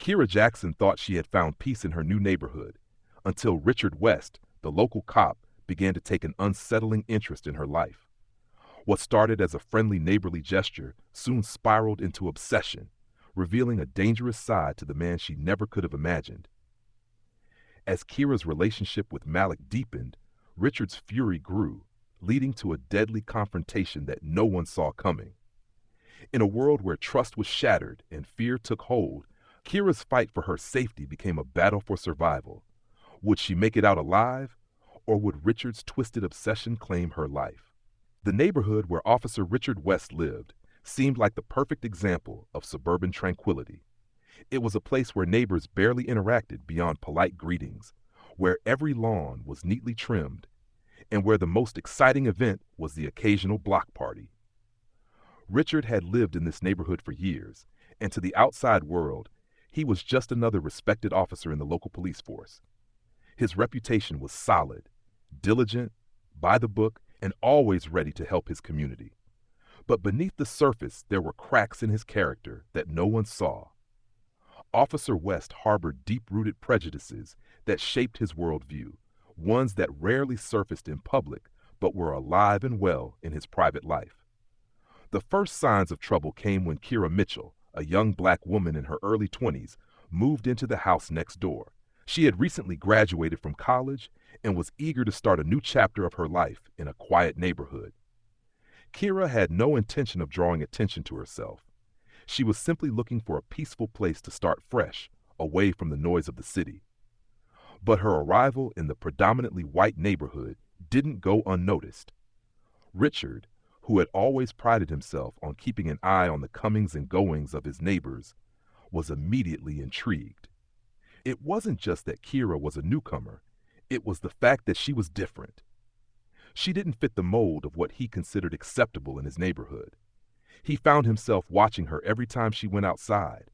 Kira Jackson thought she had found peace in her new neighborhood until Richard West, the local cop, began to take an unsettling interest in her life. What started as a friendly neighborly gesture soon spiraled into obsession, revealing a dangerous side to the man she never could have imagined. As Kira's relationship with Malik deepened, Richard's fury grew, leading to a deadly confrontation that no one saw coming. In a world where trust was shattered and fear took hold, Kira's fight for her safety became a battle for survival. Would she make it out alive, or would Richard's twisted obsession claim her life? The neighborhood where Officer Richard West lived seemed like the perfect example of suburban tranquility. It was a place where neighbors barely interacted beyond polite greetings, where every lawn was neatly trimmed, and where the most exciting event was the occasional block party. Richard had lived in this neighborhood for years, and to the outside world, he was just another respected officer in the local police force. His reputation was solid, diligent, by the book, and always ready to help his community. But beneath the surface, there were cracks in his character that no one saw. Officer West harbored deep-rooted prejudices that shaped his worldview, ones that rarely surfaced in public but were alive and well in his private life. The first signs of trouble came when Kira Mitchell, a young black woman in her early 20s, moved into the house next door. She had recently graduated from college and was eager to start a new chapter of her life in a quiet neighborhood. Kira had no intention of drawing attention to herself. She was simply looking for a peaceful place to start fresh, away from the noise of the city. But her arrival in the predominantly white neighborhood didn't go unnoticed. Richard, who had always prided himself on keeping an eye on the comings and goings of his neighbors, was immediately intrigued. It wasn't just that Kira was a newcomer, it was the fact that she was different. She didn't fit the mold of what he considered acceptable in his neighborhood. He found himself watching her every time she went outside,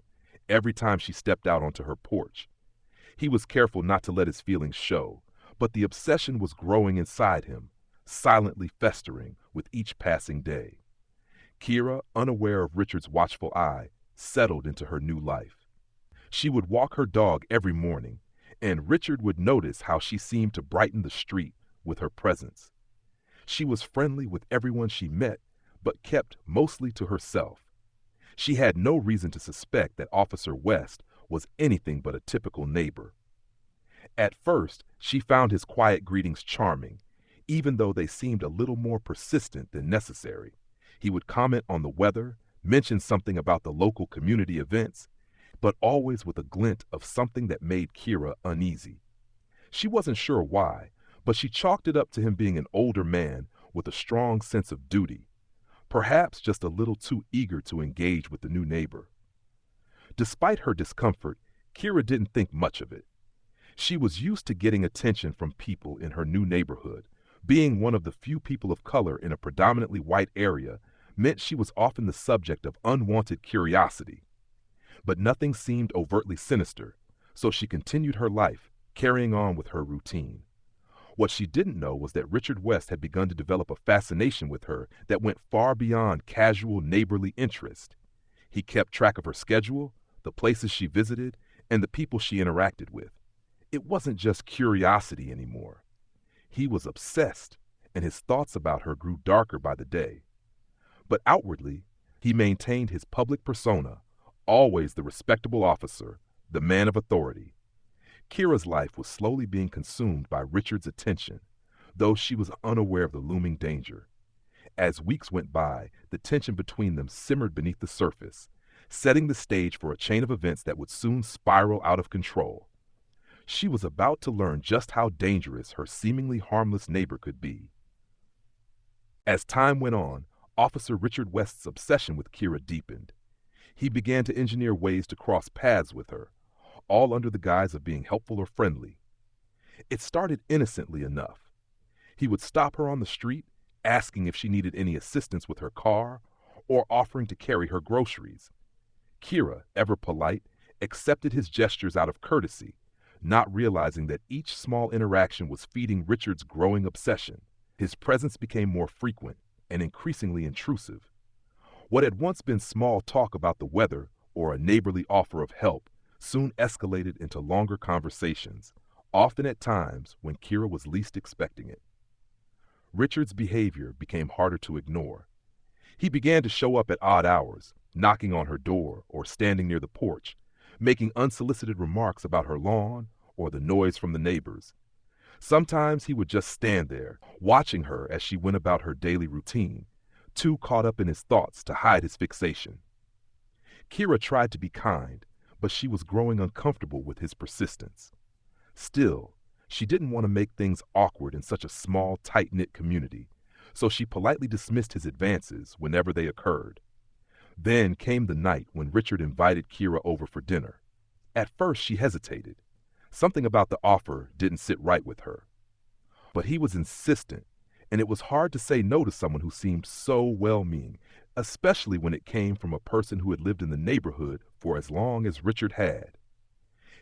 every time she stepped out onto her porch. He was careful not to let his feelings show, but the obsession was growing inside him, silently festering with each passing day. Kira, unaware of Richard's watchful eye, settled into her new life. She would walk her dog every morning, and Richard would notice how she seemed to brighten the street with her presence. She was friendly with everyone she met, but kept mostly to herself. She had no reason to suspect that Officer West was anything but a typical neighbor. At first, she found his quiet greetings charming, even though they seemed a little more persistent than necessary. He would comment on the weather, mention something about the local community events, but always with a glint of something that made Kira uneasy. She wasn't sure why, but she chalked it up to him being an older man with a strong sense of duty, perhaps just a little too eager to engage with the new neighbor. Despite her discomfort, Kira didn't think much of it. She was used to getting attention from people in her new neighborhood. Being one of the few people of color in a predominantly white area meant she was often the subject of unwanted curiosity. But nothing seemed overtly sinister, so she continued her life, carrying on with her routine. What she didn't know was that Richard West had begun to develop a fascination with her that went far beyond casual neighborly interest. He kept track of her schedule, the places she visited, and the people she interacted with. It wasn't just curiosity anymore. He was obsessed, and his thoughts about her grew darker by the day. But outwardly, he maintained his public persona, always the respectable officer, the man of authority. Kira's life was slowly being consumed by Richard's attention, though she was unaware of the looming danger. As weeks went by, the tension between them simmered beneath the surface, setting the stage for a chain of events that would soon spiral out of control. She was about to learn just how dangerous her seemingly harmless neighbor could be. As time went on, Officer Richard West's obsession with Kira deepened. He began to engineer ways to cross paths with her, all under the guise of being helpful or friendly. It started innocently enough. He would stop her on the street, asking if she needed any assistance with her car, or offering to carry her groceries. Kira, ever polite, accepted his gestures out of courtesy, not realizing that each small interaction was feeding Richard's growing obsession. His presence became more frequent and increasingly intrusive. What had once been small talk about the weather or a neighborly offer of help soon escalated into longer conversations, often at times when Kira was least expecting it. Richard's behavior became harder to ignore. He began to show up at odd hours, knocking on her door or standing near the porch, making unsolicited remarks about her lawn or the noise from the neighbors. Sometimes he would just stand there, watching her as she went about her daily routine, too caught up in his thoughts to hide his fixation. Kira tried to be kind, but she was growing uncomfortable with his persistence. Still, she didn't want to make things awkward in such a small, tight-knit community, so she politely dismissed his advances whenever they occurred. Then came the night when Richard invited Kira over for dinner. At first she hesitated. Something about the offer didn't sit right with her. But he was insistent, and it was hard to say no to someone who seemed so well-meaning, especially when it came from a person who had lived in the neighborhood for as long as Richard had.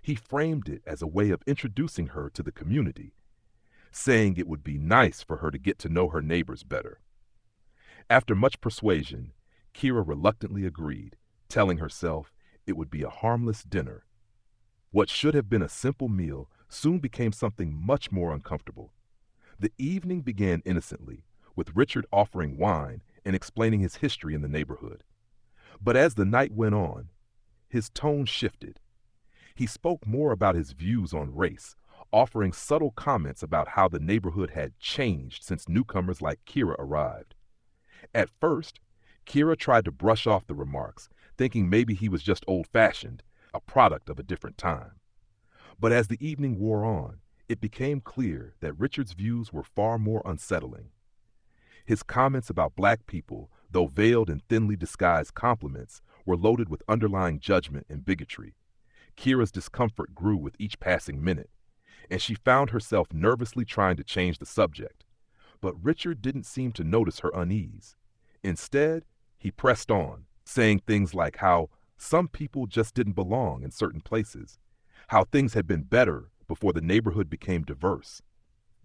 He framed it as a way of introducing her to the community, saying it would be nice for her to get to know her neighbors better. After much persuasion, Kira reluctantly agreed, telling herself it would be a harmless dinner. What should have been a simple meal soon became something much more uncomfortable. The evening began innocently, with Richard offering wine and explaining his history in the neighborhood. But as the night went on, his tone shifted. He spoke more about his views on race, offering subtle comments about how the neighborhood had changed since newcomers like Kira arrived. At first, Kira tried to brush off the remarks, thinking maybe he was just old-fashioned, a product of a different time. But as the evening wore on, it became clear that Richard's views were far more unsettling. His comments about black people, though veiled in thinly disguised compliments, were loaded with underlying judgment and bigotry. Kira's discomfort grew with each passing minute, and she found herself nervously trying to change the subject. But Richard didn't seem to notice her unease. Instead, he pressed on, saying things like how some people just didn't belong in certain places, how things had been better before the neighborhood became diverse.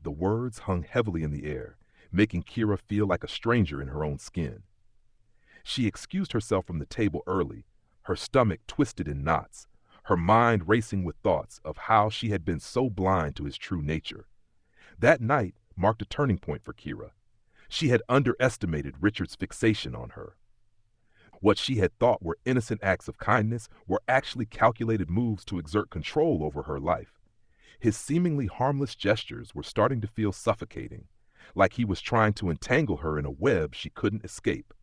The words hung heavily in the air, making Kira feel like a stranger in her own skin. She excused herself from the table early, her stomach twisted in knots, her mind racing with thoughts of how she had been so blind to his true nature. That night marked a turning point for Kira. She had underestimated Richard's fixation on her. What she had thought were innocent acts of kindness were actually calculated moves to exert control over her life. His seemingly harmless gestures were starting to feel suffocating, like he was trying to entangle her in a web she couldn't escape.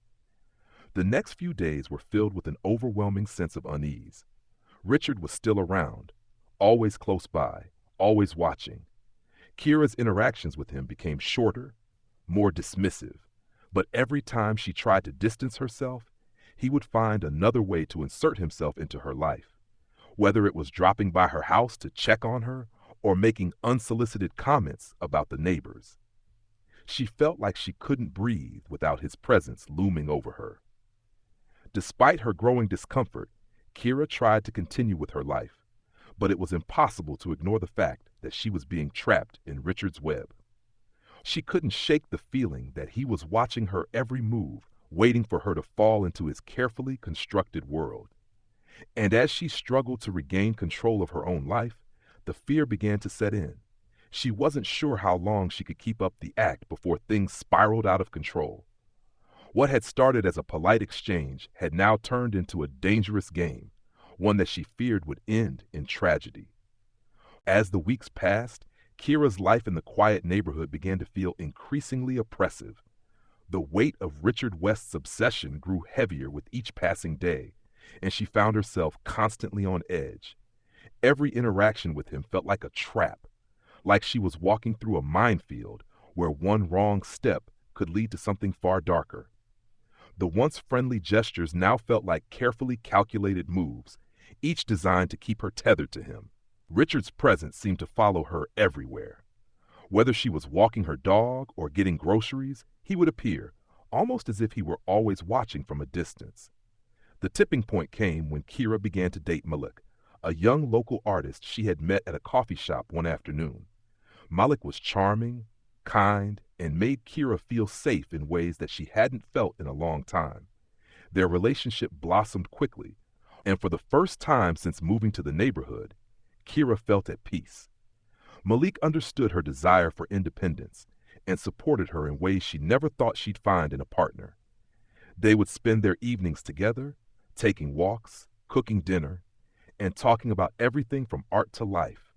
The next few days were filled with an overwhelming sense of unease. Richard was still around, always close by, always watching. Kira's interactions with him became shorter, more dismissive, but every time she tried to distance herself, he would find another way to insert himself into her life, whether it was dropping by her house to check on her or making unsolicited comments about the neighbors. She felt like she couldn't breathe without his presence looming over her. Despite her growing discomfort, Kira tried to continue with her life, but it was impossible to ignore the fact that she was being trapped in Richard's web. She couldn't shake the feeling that he was watching her every move, waiting for her to fall into his carefully constructed world. And as she struggled to regain control of her own life, the fear began to set in. She wasn't sure how long she could keep up the act before things spiraled out of control. What had started as a polite exchange had now turned into a dangerous game, one that she feared would end in tragedy. As the weeks passed, Kira's life in the quiet neighborhood began to feel increasingly oppressive. The weight of Richard West's obsession grew heavier with each passing day, and she found herself constantly on edge. Every interaction with him felt like a trap, like she was walking through a minefield where one wrong step could lead to something far darker. The once friendly gestures now felt like carefully calculated moves, each designed to keep her tethered to him. Richard's presence seemed to follow her everywhere. Whether she was walking her dog or getting groceries, he would appear, almost as if he were always watching from a distance. The tipping point came when Kira began to date Malik, a young local artist she had met at a coffee shop one afternoon. Malik was charming, kind, and made Kira feel safe in ways that she hadn't felt in a long time. Their relationship blossomed quickly, And for the first time since moving to the neighborhood, Kira felt at peace. Malik understood her desire for independence and supported her in ways she never thought she'd find in a partner. They would spend their evenings together, taking walks, cooking dinner, and talking about everything from art to life.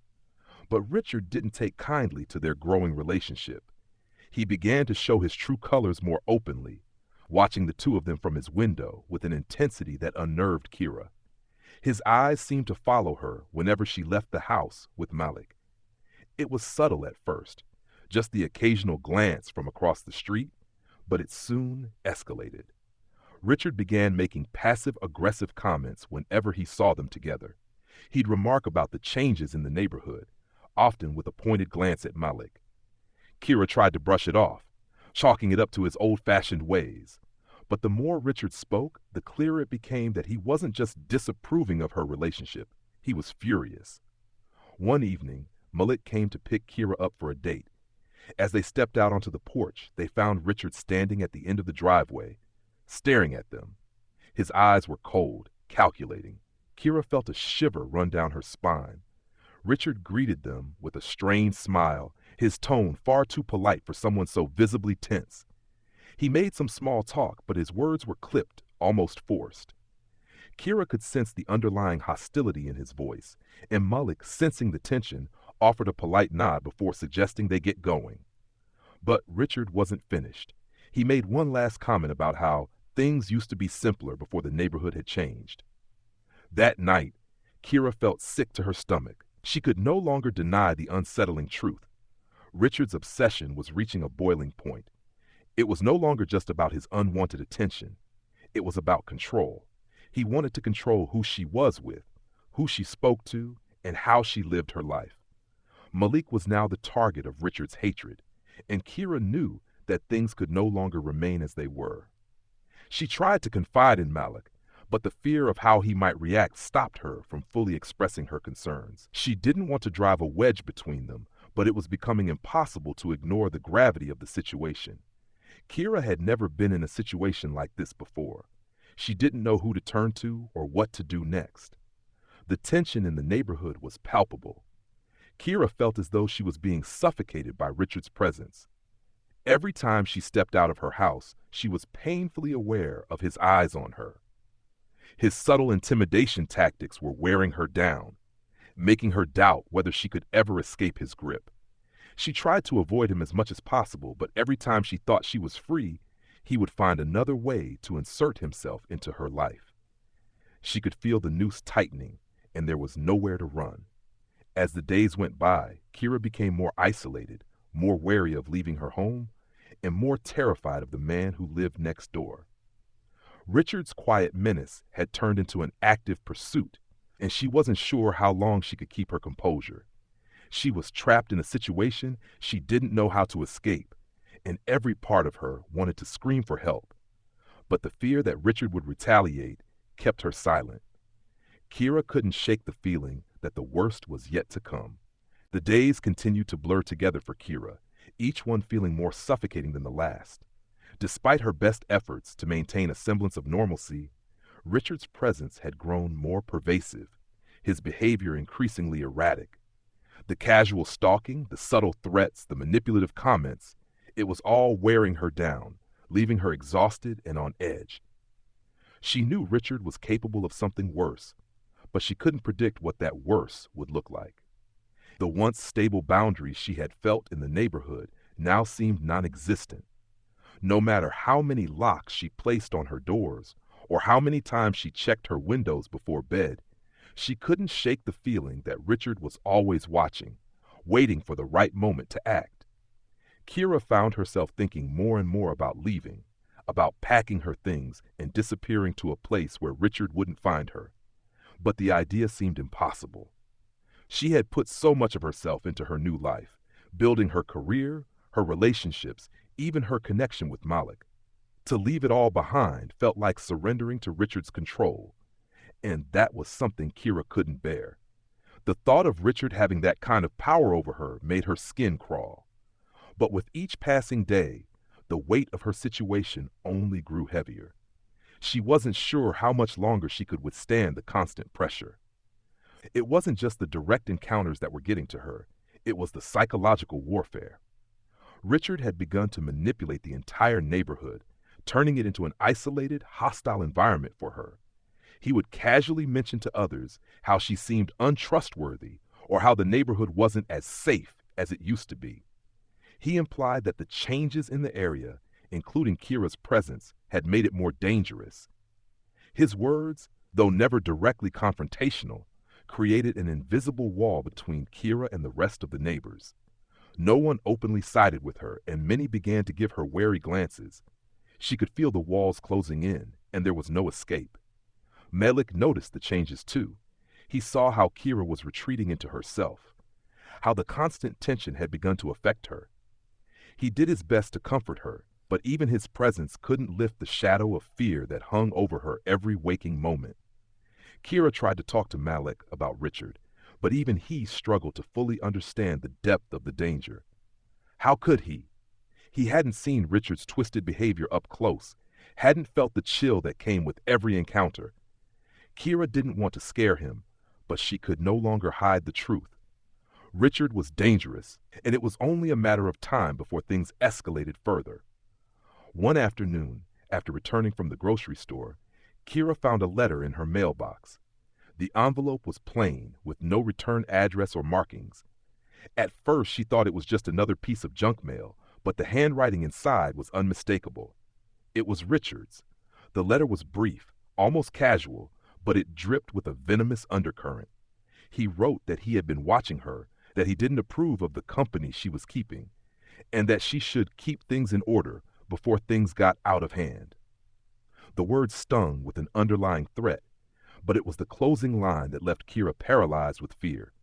But Richard didn't take kindly to their growing relationship. He began to show his true colors more openly, watching the two of them from his window with an intensity that unnerved Kira. His eyes seemed to follow her whenever she left the house with Malik. It was subtle at first, just the occasional glance from across the street, but it soon escalated. Richard began making passive-aggressive comments whenever he saw them together. He'd remark about the changes in the neighborhood, often with a pointed glance at Malik. Kira tried to brush it off, chalking it up to his old-fashioned ways. But the more Richard spoke, the clearer it became that he wasn't just disapproving of her relationship, he was furious. One evening, Malik came to pick Kira up for a date. As they stepped out onto the porch, they found Richard standing at the end of the driveway, staring at them. His eyes were cold, calculating. Kira felt a shiver run down her spine. Richard greeted them with a strained smile, his tone far too polite for someone so visibly tense. He made some small talk, but his words were clipped, almost forced. Kira could sense the underlying hostility in his voice, and Malik, sensing the tension, offered a polite nod before suggesting they get going. But Richard wasn't finished. He made one last comment about how things used to be simpler before the neighborhood had changed. That night, Kira felt sick to her stomach. She could no longer deny the unsettling truth. Richard's obsession was reaching a boiling point. It was no longer just about his unwanted attention. It was about control. He wanted to control who she was with, who she spoke to, and how she lived her life. Malik was now the target of Richard's hatred, and Kira knew that things could no longer remain as they were. She tried to confide in Malik, but the fear of how he might react stopped her from fully expressing her concerns. She didn't want to drive a wedge between them, but it was becoming impossible to ignore the gravity of the situation. Kira had never been in a situation like this before. She didn't know who to turn to or what to do next. The tension in the neighborhood was palpable. Kira felt as though she was being suffocated by Richard's presence. Every time she stepped out of her house, she was painfully aware of his eyes on her. His subtle intimidation tactics were wearing her down, making her doubt whether she could ever escape his grip. She tried to avoid him as much as possible, but every time she thought she was free, he would find another way to insert himself into her life. She could feel the noose tightening, and there was nowhere to run. As the days went by, Kira became more isolated, more wary of leaving her home, and more terrified of the man who lived next door. Richard's quiet menace had turned into an active pursuit, and she wasn't sure how long she could keep her composure. She was trapped in a situation she didn't know how to escape, and every part of her wanted to scream for help. But the fear that Richard would retaliate kept her silent. Kira couldn't shake the feeling that the worst was yet to come. The days continued to blur together for Kira, each one feeling more suffocating than the last. Despite her best efforts to maintain a semblance of normalcy, Richard's presence had grown more pervasive, his behavior increasingly erratic. The casual stalking, the subtle threats, the manipulative comments, it was all wearing her down, leaving her exhausted and on edge. She knew Richard was capable of something worse, but she couldn't predict what that worse would look like. The once stable boundaries she had felt in the neighborhood now seemed non-existent. No matter how many locks she placed on her doors, or how many times she checked her windows before bed, she couldn't shake the feeling that Richard was always watching, waiting for the right moment to act. Kira found herself thinking more and more about leaving, about packing her things and disappearing to a place where Richard wouldn't find her. But the idea seemed impossible. She had put so much of herself into her new life, building her career, her relationships, even her connection with Malik. To leave it all behind felt like surrendering to Richard's control, and that was something Kira couldn't bear. The thought of Richard having that kind of power over her made her skin crawl. But with each passing day, the weight of her situation only grew heavier. She wasn't sure how much longer she could withstand the constant pressure. It wasn't just the direct encounters that were getting to her, it was the psychological warfare. Richard had begun to manipulate the entire neighborhood, turning it into an isolated, hostile environment for her. He would casually mention to others how she seemed untrustworthy or how the neighborhood wasn't as safe as it used to be. He implied that the changes in the area, including Kira's presence, had made it more dangerous. His words, though never directly confrontational, created an invisible wall between Kira and the rest of the neighbors. No one openly sided with her, and many began to give her wary glances. She could feel the walls closing in, and there was no escape. Malik noticed the changes too. He saw how Kira was retreating into herself, how the constant tension had begun to affect her. He did his best to comfort her, but even his presence couldn't lift the shadow of fear that hung over her every waking moment. Kira tried to talk to Malik about Richard, but even he struggled to fully understand the depth of the danger. How could he? He hadn't seen Richard's twisted behavior up close, hadn't felt the chill that came with every encounter. Kira didn't want to scare him, but she could no longer hide the truth. Richard was dangerous, and it was only a matter of time before things escalated further. One afternoon, after returning from the grocery store, Kira found a letter in her mailbox. The envelope was plain, with no return address or markings. At first, she thought it was just another piece of junk mail, but the handwriting inside was unmistakable. It was Richard's. The letter was brief, almost casual, but it dripped with a venomous undercurrent. He wrote that he had been watching her, that he didn't approve of the company she was keeping, and that she should keep things in order before things got out of hand. The words stung with an underlying threat, but it was the closing line that left Kira paralyzed with fear.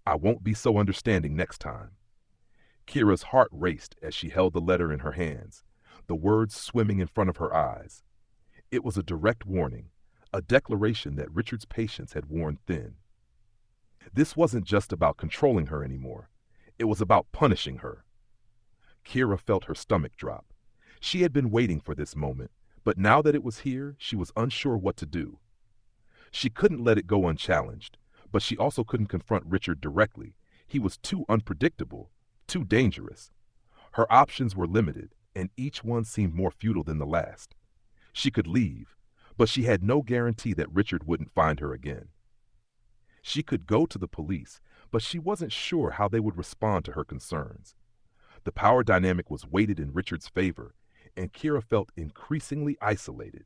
"I won't be so understanding next time." Kira's heart raced as she held the letter in her hands, the words swimming in front of her eyes. It was a direct warning, a declaration that Richard's patience had worn thin. This wasn't just about controlling her anymore. It was about punishing her. Kira felt her stomach drop. She had been waiting for this moment, but now that it was here, she was unsure what to do. She couldn't let it go unchallenged, but she also couldn't confront Richard directly. He was too unpredictable, too dangerous. Her options were limited, and each one seemed more futile than the last. She could leave, but she had no guarantee that Richard wouldn't find her again. She could go to the police, but she wasn't sure how they would respond to her concerns. The power dynamic was weighted in Richard's favor, and Kira felt increasingly isolated.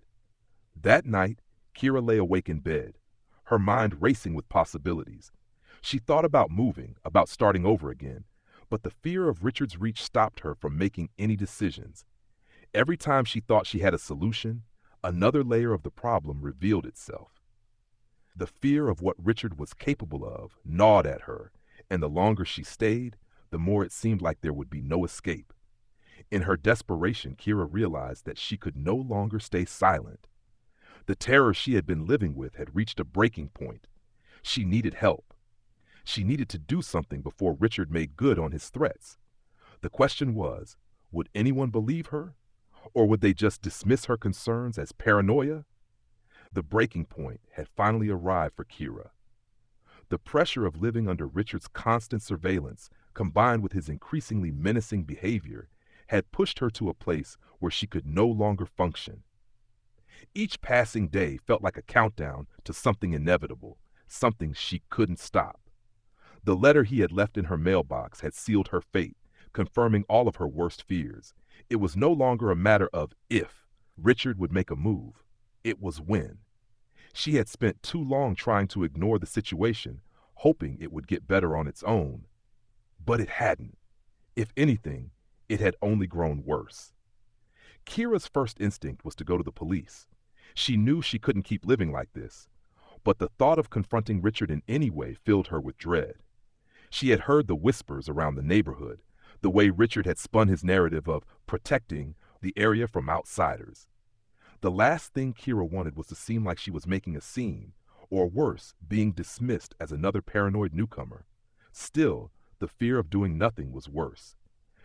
That night, Kira lay awake in bed, her mind racing with possibilities. She thought about moving, about starting over again, but the fear of Richard's reach stopped her from making any decisions. Every time she thought she had a solution, another layer of the problem revealed itself. The fear of what Richard was capable of gnawed at her, and the longer she stayed, the more it seemed like there would be no escape. In her desperation, Kira realized that she could no longer stay silent. The terror she had been living with had reached a breaking point. She needed help. She needed to do something before Richard made good on his threats. The question was, would anyone believe her? Or would they just dismiss her concerns as paranoia? The breaking point had finally arrived for Kira. The pressure of living under Richard's constant surveillance, combined with his increasingly menacing behavior, had pushed her to a place where she could no longer function. Each passing day felt like a countdown to something inevitable, something she couldn't stop. The letter he had left in her mailbox had sealed her fate, confirming all of her worst fears. It was no longer a matter of if Richard would make a move. It was when. She had spent too long trying to ignore the situation, hoping it would get better on its own. But it hadn't. If anything, it had only grown worse. Kira's first instinct was to go to the police. She knew she couldn't keep living like this, but the thought of confronting Richard in any way filled her with dread. She had heard the whispers around the neighborhood, the way Richard had spun his narrative of protecting the area from outsiders. The last thing Kira wanted was to seem like she was making a scene, or worse, being dismissed as another paranoid newcomer. Still, the fear of doing nothing was worse.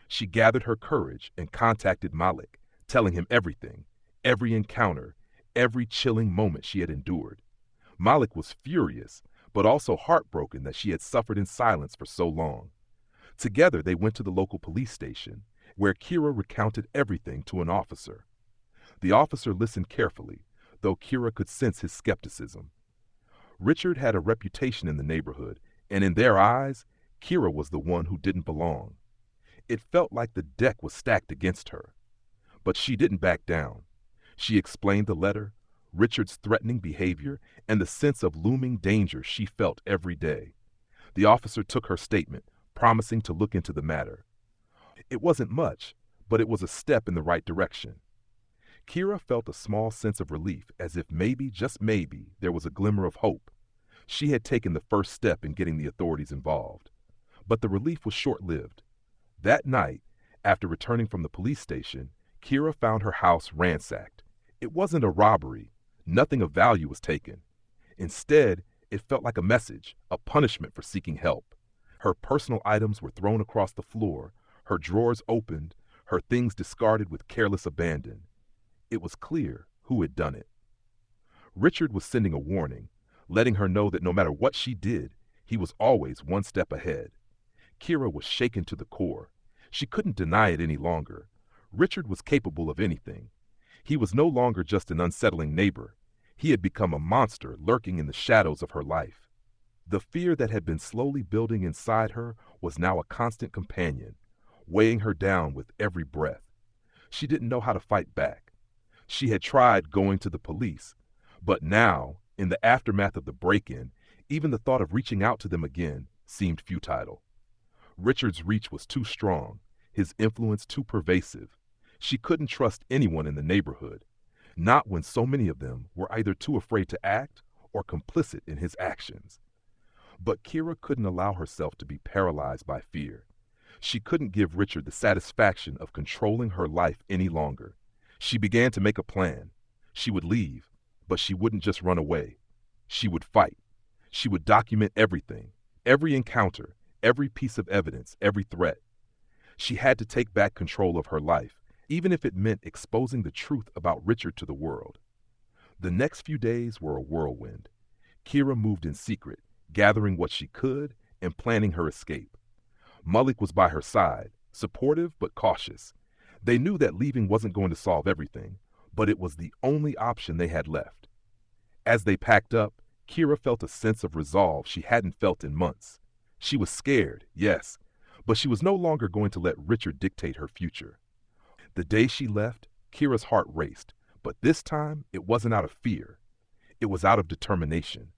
She gathered her courage and contacted Malik, telling him everything, every encounter, every chilling moment she had endured. Malik was furious, but also heartbroken that she had suffered in silence for so long. Together, they went to the local police station, where Kira recounted everything to an officer. The officer listened carefully, though Kira could sense his skepticism. Richard had a reputation in the neighborhood, and in their eyes, Kira was the one who didn't belong. It felt like the deck was stacked against her. But she didn't back down. She explained the letter, Richard's threatening behavior, and the sense of looming danger she felt every day. The officer took her statement, promising to look into the matter. It wasn't much, but it was a step in the right direction. Kira felt a small sense of relief, as if maybe, just maybe, there was a glimmer of hope. She had taken the first step in getting the authorities involved. But the relief was short-lived. That night, after returning from the police station, Kira found her house ransacked. It wasn't a robbery. Nothing of value was taken. Instead, it felt like a message, a punishment for seeking help. Her personal items were thrown across the floor, her drawers opened, her things discarded with careless abandon. It was clear who had done it. Richard was sending a warning, letting her know that no matter what she did, he was always one step ahead. Kira was shaken to the core. She couldn't deny it any longer. Richard was capable of anything. He was no longer just an unsettling neighbor. He had become a monster lurking in the shadows of her life. The fear that had been slowly building inside her was now a constant companion, weighing her down with every breath. She didn't know how to fight back. She had tried going to the police, but now, in the aftermath of the break-in, even the thought of reaching out to them again seemed futile. Richard's reach was too strong, his influence too pervasive. She couldn't trust anyone in the neighborhood, not when so many of them were either too afraid to act or complicit in his actions. But Kira couldn't allow herself to be paralyzed by fear. She couldn't give Richard the satisfaction of controlling her life any longer. She began to make a plan. She would leave, but she wouldn't just run away. She would fight. She would document everything, every encounter, every piece of evidence, every threat. She had to take back control of her life, even if it meant exposing the truth about Richard to the world. The next few days were a whirlwind. Kira moved in secret, gathering what she could and planning her escape. Malik was by her side, supportive but cautious. They knew that leaving wasn't going to solve everything, but it was the only option they had left. As they packed up, Kira felt a sense of resolve she hadn't felt in months. She was scared, yes, but she was no longer going to let Richard dictate her future. The day she left, Kira's heart raced, but this time it wasn't out of fear. It was out of determination.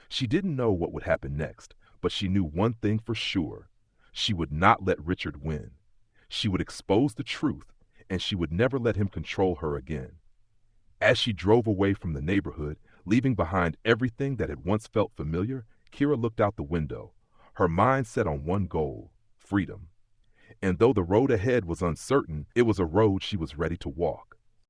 She didn't know what would happen next, but she knew one thing for sure. She would not let Richard win. She would expose the truth, and she would never let him control her again. As she drove away from the neighborhood, leaving behind everything that had once felt familiar, Kira looked out the window, her mind set on one goal, freedom. And though the road ahead was uncertain, it was a road she was ready to walk.